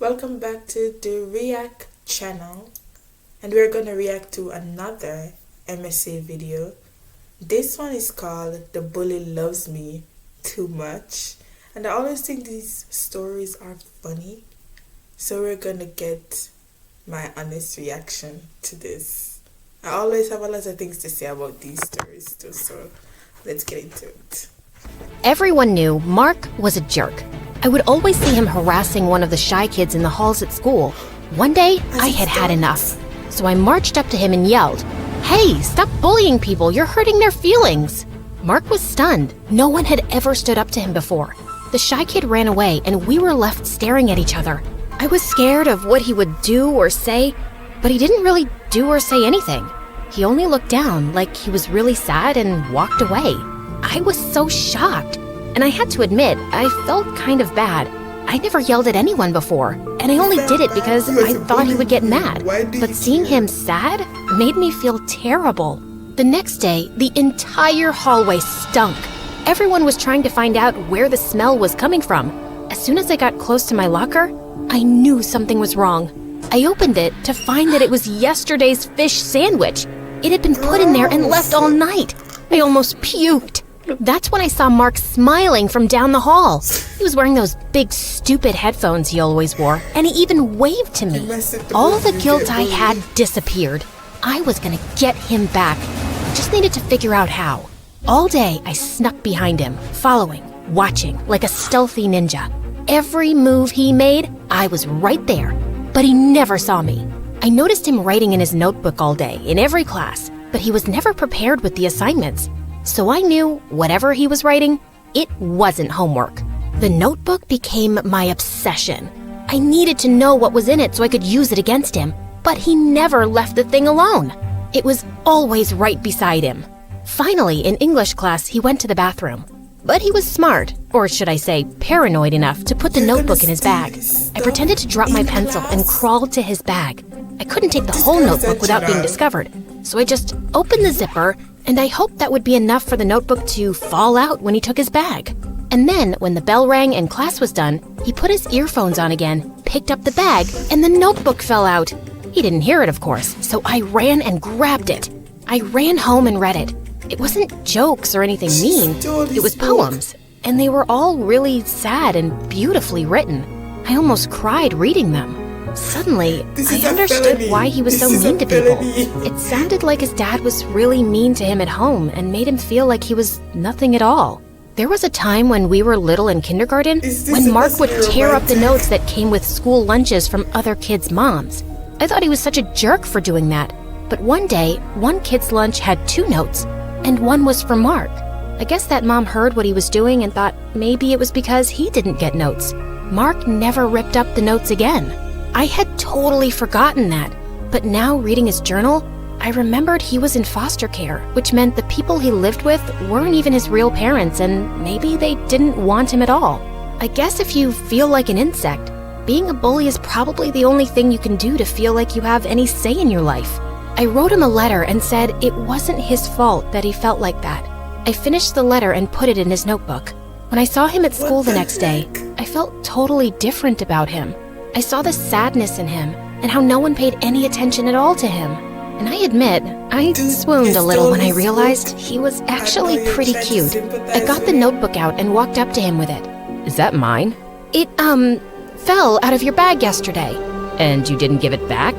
Welcome back to the React channel, and we're gonna react to another MSA video. This one is called The Bully Loves Me Too Much, and I always think these stories are funny, so we're gonna get my honest reaction to this. I always have a lot of things to say about these stories too, so let's get into it. Everyone knew Mark was a jerk. I would always see him harassing one of the shy kids in the halls at school. One day, I had had enough. So I marched up to him and yelled, "Hey, stop bullying people, you're hurting their feelings." Mark was stunned. No one had ever stood up to him before. The shy kid ran away and we were left staring at each other. I was scared of what he would do or say, but he didn't really do or say anything. He only looked down like he was really sad and walked away. I was so shocked. And I had to admit, I felt kind of bad. I never yelled at anyone before, and I only did it because I thought he would get mad. But seeing him sad made me feel terrible. The next day, the entire hallway stunk. Everyone was trying to find out where the smell was coming from. As soon as I got close to my locker, I knew something was wrong. I opened it to find that it was yesterday's fish sandwich. It had been put in there and left all night. I almost puked. That's when I saw Mark smiling from down the hall. He was wearing those big, stupid headphones he always wore, and he even waved to me. All the guilt I had disappeared. I was gonna get him back. I just needed to figure out how. All day, I snuck behind him, following, watching, like a stealthy ninja. Every move he made, I was right there, but he never saw me. I noticed him writing in his notebook all day, in every class, but he was never prepared with the assignments. So I knew whatever he was writing, it wasn't homework. The notebook became my obsession. I needed to know what was in it so I could use it against him, but he never left the thing alone. It was always right beside him. Finally, in English class, he went to the bathroom. But he was smart, or should I say paranoid enough, to put the notebook in his bag. I pretended to drop my pencil and crawled to his bag. I couldn't take the whole notebook without being discovered, so I just opened the zipper and I hoped that would be enough for the notebook to fall out when he took his bag. And then, when the bell rang and class was done, he put his earphones on again, picked up the bag, and the notebook fell out. He didn't hear it, of course, so I ran and grabbed it. I ran home and read it. It wasn't jokes or anything mean. It was poems, and they were all really sad and beautifully written. I almost cried reading them. Suddenly, I understood why he was so mean to people. It sounded like his dad was really mean to him at home and made him feel like he was nothing at all. There was a time when we were little in kindergarten when Mark would tear up the notes that came with school lunches from other kids' moms. I thought he was such a jerk for doing that. But one day, one kid's lunch had 2 notes, and one was for Mark. I guess that mom heard what he was doing and thought maybe it was because he didn't get notes. Mark never ripped up the notes again. I had totally forgotten that, but now reading his journal, I remembered he was in foster care, which meant the people he lived with weren't even his real parents and maybe they didn't want him at all. I guess if you feel like an insect, being a bully is probably the only thing you can do to feel like you have any say in your life. I wrote him a letter and said it wasn't his fault that he felt like that. I finished the letter and put it in his notebook. When I saw him at school the next day, I felt totally different about him. I saw the sadness in him and how no one paid any attention at all to him. And I admit, I swooned a little when I realized he was actually pretty cute. I got the notebook out and walked up to him with it. "Is that mine?" It, fell out of your bag yesterday." "And you didn't give it back?"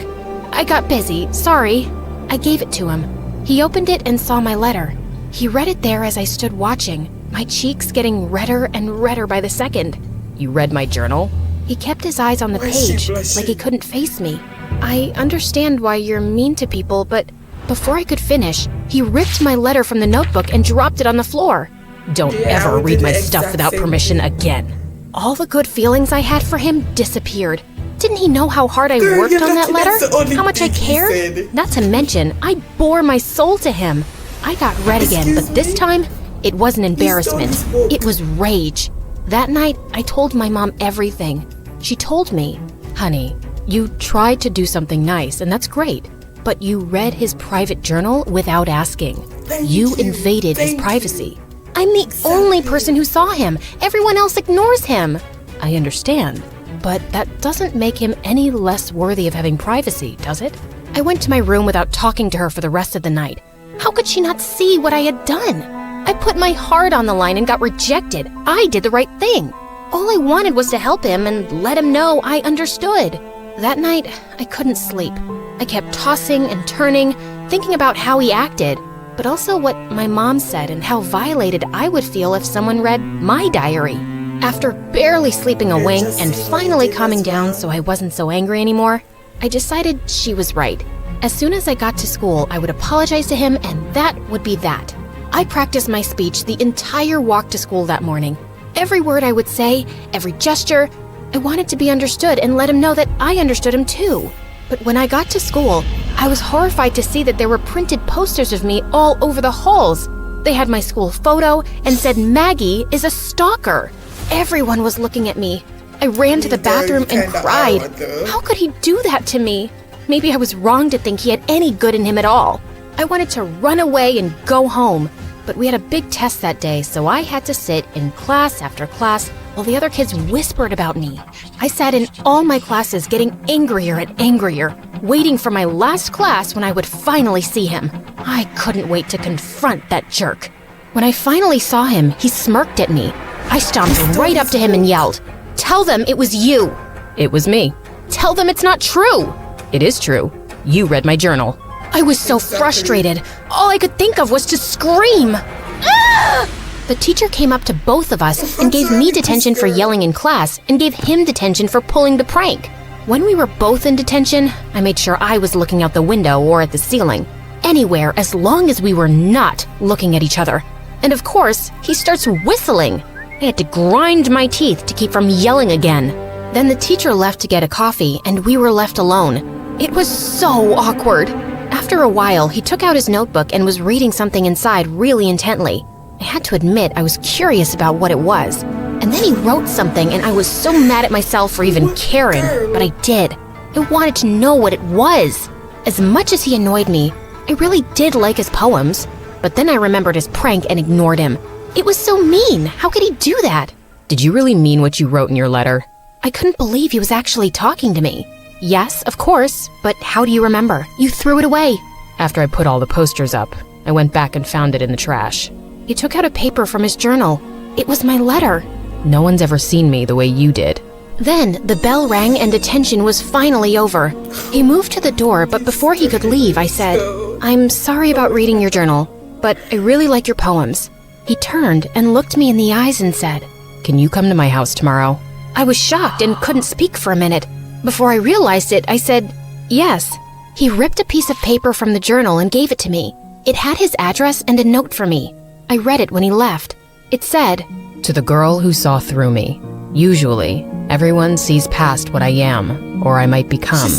"I got busy, sorry." I gave it to him. He opened it and saw my letter. He read it there as I stood watching, my cheeks getting redder and redder by the second. "You read my journal?" He kept his eyes on the page, like he couldn't face me. "I understand why you're mean to people, but..." Before I could finish, he ripped my letter from the notebook and dropped it on the floor. "Don't ever read my stuff without permission again." All the good feelings I had for him disappeared. Didn't he know how hard I worked on that letter? How much I cared? Not to mention, I bore my soul to him. I got red again, but this time, it wasn't embarrassment. It was rage. That night, I told my mom everything. She told me, "Honey, you tried to do something nice, and that's great, but you read his private journal without asking. You invaded his privacy. I'm the only person who saw him. Everyone else ignores him." "I understand. but that doesn't make him any less worthy of having privacy, does it? I went to my room without talking to her for the rest of the night. How could she not see what I had done? I put my heart on the line and got rejected. I did the right thing. All I wanted was to help him and let him know I understood. That night, I couldn't sleep. I kept tossing and turning, thinking about how he acted, but also what my mom said and how violated I would feel if someone read my diary. After barely sleeping a wink and finally calming down so I wasn't so angry anymore, I decided she was right. As soon as I got to school, I would apologize to him, and that would be that. I practiced my speech the entire walk to school that morning. Every word I would say, every gesture, I wanted to be understood and let him know that I understood him too. But when I got to school, I was horrified to see that there were printed posters of me all over the halls. They had my school photo and said Maggie is a stalker. Everyone was looking at me. I ran to the bathroom and cried. How could he do that to me? Maybe I was wrong to think he had any good in him at all. I wanted to run away and go home. But we had a big test that day, so I had to sit in class after class while the other kids whispered about me. I sat in all my classes getting angrier and angrier, waiting for my last class when I would finally see him. I couldn't wait to confront that jerk. When I finally saw him, he smirked at me. I stomped right up to him and yelled, "Tell them it was you." "It was me." "Tell them it's not true." "It is true. You read my journal." I was so frustrated. All I could think of was to scream. Ah! The teacher came up to both of us and gave me detention for yelling in class and gave him detention for pulling the prank. When we were both in detention, I made sure I was looking out the window or at the ceiling. Anywhere as long as we were not looking at each other. And of course, he starts whistling. I had to grind my teeth to keep from yelling again. Then the teacher left to get a coffee and we were left alone. It was so awkward. After a while, he took out his notebook and was reading something inside really intently. I had to admit I was curious about what it was. And then he wrote something and I was so mad at myself for even caring, but I did. I wanted to know what it was. As much as he annoyed me, I really did like his poems. But then I remembered his prank and ignored him. It was so mean. How could he do that? "Did you really mean what you wrote in your letter?" I couldn't believe he was actually talking to me. "Yes, of course, but how do you remember? You threw it away." After I put all the posters up, I went back and found it in the trash. He took out a paper from his journal. It was my letter. "No one's ever seen me the way you did." Then the bell rang and detention was finally over. He moved to the door, but before he could leave, I said, "I'm sorry about reading your journal, but I really like your poems." He turned and looked me in the eyes and said, "Can you come to my house tomorrow?" I was shocked and couldn't speak for a minute. Before I realized it, I said, "Yes." He ripped a piece of paper from the journal and gave it to me. It had his address and a note for me. I read it when he left. It said, "To the girl who saw through me. Usually, everyone sees past what I am, or I might become.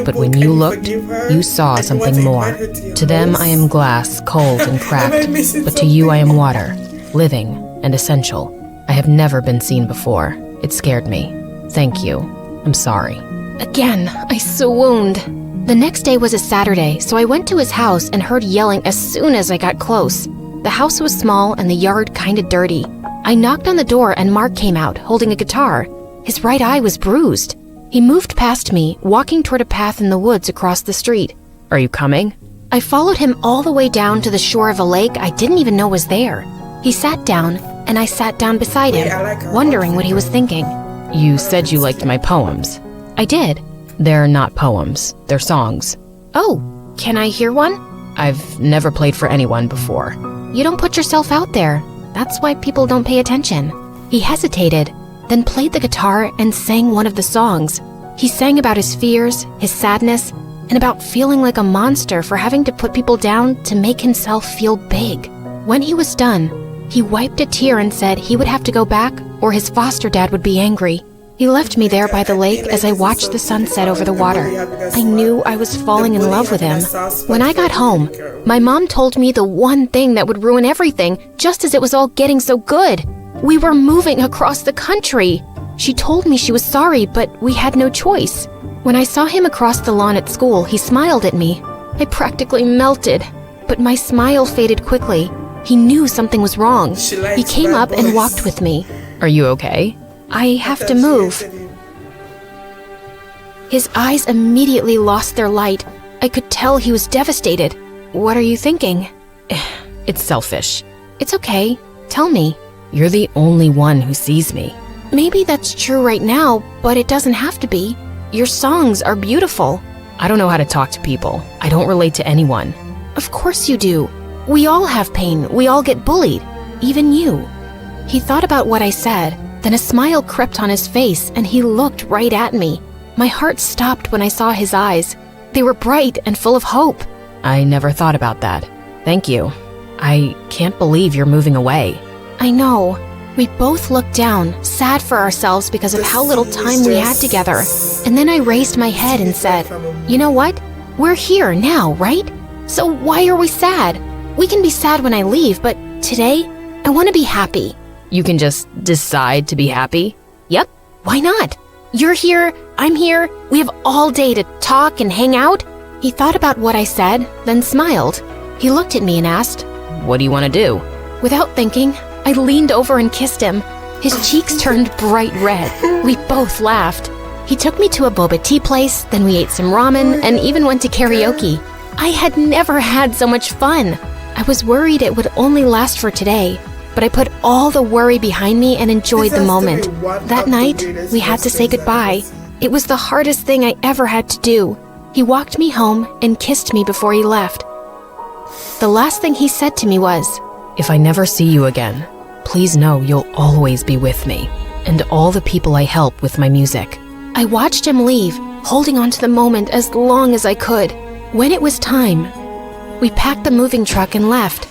But when you looked, you saw something more. To them I am glass, cold and cracked, but to you I am water, living and essential. I have never been seen before. It scared me. Thank you. I'm sorry." Again, I swooned. The next day was a Saturday, so I went to his house and heard yelling as soon as I got close. The house was small and the yard kinda dirty. I knocked on the door and Mark came out, holding a guitar. His right eye was bruised. He moved past me, walking toward a path in the woods across the street. "Are you coming?" I followed him all the way down to the shore of a lake I didn't even know was there. He sat down, and I sat down beside him, wondering what he was thinking. "You said you liked my poems." I did. "They're not poems, they're songs." "Oh, can I hear one?" "I've never played for anyone before." "You don't put yourself out there. That's why people don't pay attention." He hesitated, then played the guitar and sang one of the songs. He sang about his fears, his sadness, and about feeling like a monster for having to put people down to make himself feel big. When he was done, he wiped a tear and said he would have to go back or his foster dad would be angry. He left me there by the lake as I watched the sun set over the water. I knew I was falling in love with him. When I got home, my mom told me the one thing that would ruin everything just as it was all getting so good. We were moving across the country. She told me she was sorry, but we had no choice. When I saw him across the lawn at school, he smiled at me. I practically melted, but my smile faded quickly. He knew something was wrong. He came up and walked with me. "Are you okay?" "I have to move." His eyes immediately lost their light. I could tell he was devastated. What are you thinking? It's selfish. It's okay. Tell me. You're the only one who sees me. Maybe that's true right now, but it doesn't have to be. Your songs are beautiful. I don't know how to talk to people. I don't relate to anyone. Of course you do. We all have pain. We all get bullied. Even you. He thought about what I said, then a smile crept on his face and he looked right at me. My heart stopped when I saw his eyes. They were bright and full of hope. I never thought about that. Thank you. I can't believe you're moving away. I know. We both looked down, sad for ourselves because of how little time we had together. And then I raised my head and said, you know what? We're here now, right? So why are we sad? We can be sad when I leave, but today, I want to be happy. You can just decide to be happy? Yep, why not? You're here, I'm here, we have all day to talk and hang out. He thought about what I said, then smiled. He looked at me and asked, what do you want to do? Without thinking, I leaned over and kissed him. His cheeks turned bright red. We both laughed. He took me to a boba tea place, then we ate some ramen and even went to karaoke. I had never had so much fun. I was worried it would only last for today, but I put all the worry behind me and enjoyed the moment. That night, we had to say goodbye. It was the hardest thing I ever had to do. He walked me home and kissed me before he left. The last thing he said to me was, if I never see you again, please know you'll always be with me and all the people I help with my music. I watched him leave, holding on to the moment as long as I could. When it was time, we packed the moving truck and left.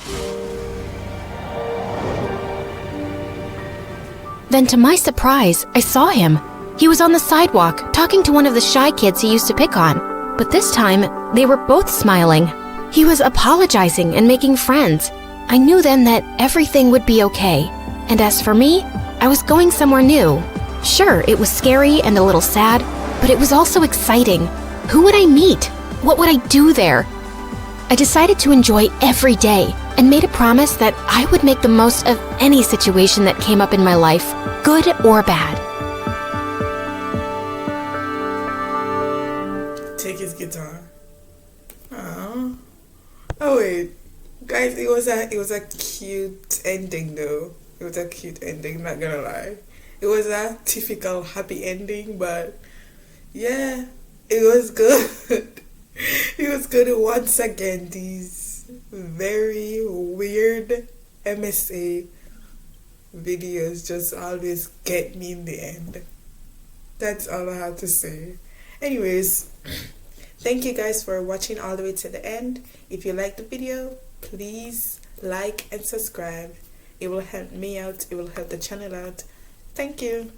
Then to my surprise, I saw him. He was on the sidewalk, talking to one of the shy kids he used to pick on. But this time, they were both smiling. He was apologizing and making friends. I knew then that everything would be okay. And as for me, I was going somewhere new. Sure, it was scary and a little sad, but it was also exciting. Who would I meet? What would I do there? I decided to enjoy every day and made a promise that I would make the most of any situation that came up in my life, good or bad. Take his guitar. Aww. Oh wait, guys, it was a cute ending though. It was a cute ending, not gonna lie. It was a typical happy ending, but yeah, it was good. It was good. Once again, these very weird MSA videos just always get me in the end. That's all I have to say. Anyways, thank you guys for watching all the way to the end. If you like the video, please like and subscribe. It will help me out. It will help the channel out. Thank you.